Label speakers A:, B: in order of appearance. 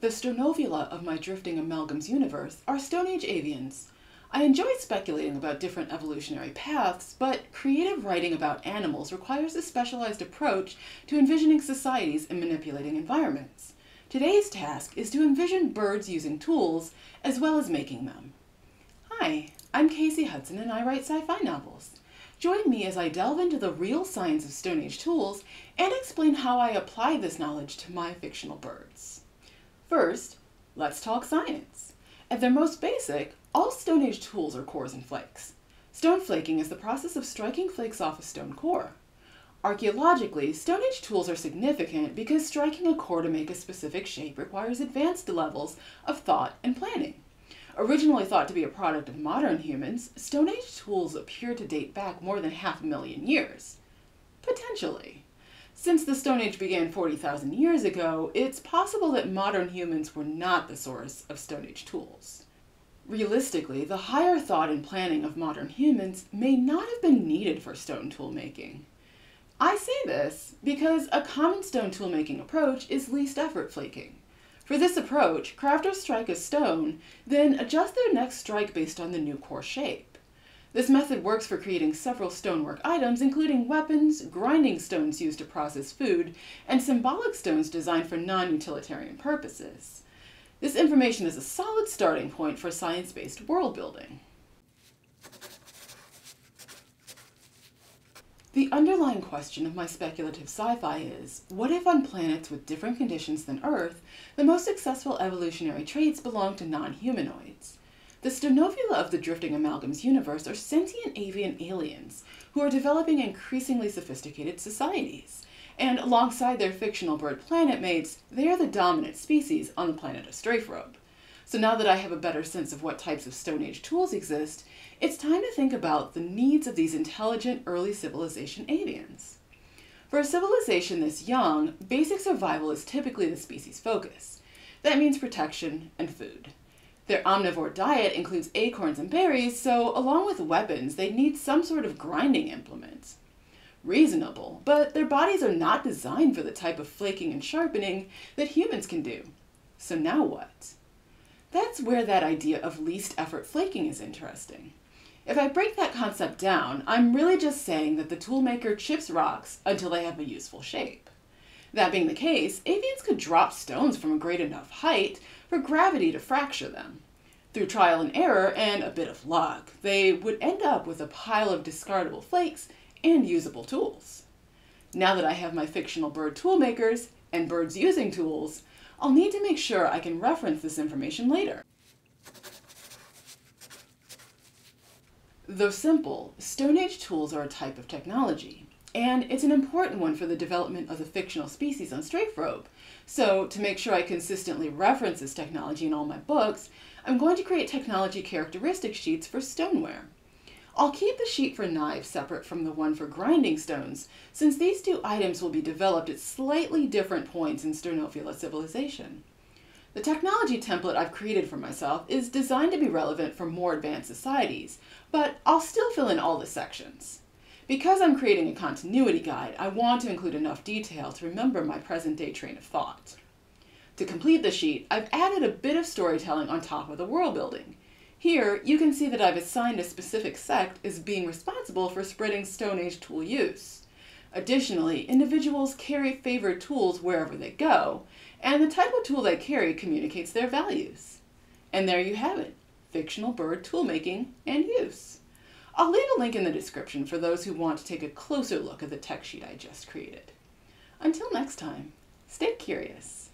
A: The stonovula of my drifting amalgams universe are Stone Age avians. I enjoy speculating about different evolutionary paths, but creative writing about animals requires a specialized approach to envisioning societies and manipulating environments. Today's task is to envision birds using tools, as well as making them. Hi, I'm Casey Hudson and I write sci-fi novels. Join me as I delve into the real science of Stone Age tools and explain how I apply this knowledge to my fictional birds. First, let's talk science. At their most basic, all Stone Age tools are cores and flakes. Stone flaking is the process of striking flakes off a stone core. Archaeologically, Stone Age tools are significant because striking a core to make a specific shape requires advanced levels of thought and planning. Originally thought to be a product of modern humans, Stone Age tools appear to date back more than 500,000 years. Potentially. Since the Stone Age began 40,000 years ago, it's possible that modern humans were not the source of Stone Age tools. Realistically, the higher thought and planning of modern humans may not have been needed for stone tool making. I say this because a common stone tool making approach is least effort flaking. For this approach, crafters strike a stone, then adjust their next strike based on the new core shape. This method works for creating several stonework items, including weapons, grinding stones used to process food, and symbolic stones designed for non-utilitarian purposes. This information is a solid starting point for science-based world building. The underlying question of my speculative sci-fi is, what if on planets with different conditions than Earth, the most successful evolutionary traits belong to non-humanoids? The stonovula of the drifting amalgams universe are sentient avian aliens who are developing increasingly sophisticated societies. And alongside their fictional bird planet mates, they are the dominant species on the planet of Straferobe. So now that I have a better sense of what types of Stone Age tools exist, it's time to think about the needs of these intelligent early civilization avians. For a civilization this young, basic survival is typically the species' focus. That means protection and food. Their omnivore diet includes acorns and berries, so along with weapons, they need some sort of grinding implement. Reasonable, but their bodies are not designed for the type of flaking and sharpening that humans can do. So now what? That's where that idea of least effort flaking is interesting. If I break that concept down, I'm really just saying that the toolmaker chips rocks until they have a useful shape. That being the case, avians could drop stones from a great enough height for gravity to fracture them. Through trial and error and a bit of luck, they would end up with a pile of discardable flakes and usable tools. Now that I have my fictional bird toolmakers and birds using tools, I'll need to make sure I can reference this information later. Though simple, Stone Age tools are a type of technology, and it's an important one for the development of the fictional species on Straferobe. So, to make sure I consistently reference this technology in all my books, I'm going to create technology characteristic sheets for stoneware. I'll keep the sheet for knives separate from the one for grinding stones, since these two items will be developed at slightly different points in stonovula civilization. The technology template I've created for myself is designed to be relevant for more advanced societies, but I'll still fill in all the sections. Because I'm creating a continuity guide, I want to include enough detail to remember my present-day train of thought. To complete the sheet, I've added a bit of storytelling on top of the world building. Here, you can see that I've assigned a specific sect as being responsible for spreading Stone Age tool use. Additionally, individuals carry favored tools wherever they go, and the type of tool they carry communicates their values. And there you have it, fictional bird tool making and use. I'll leave a link in the description for those who want to take a closer look at the tech sheet I just created. Until next time, stay curious.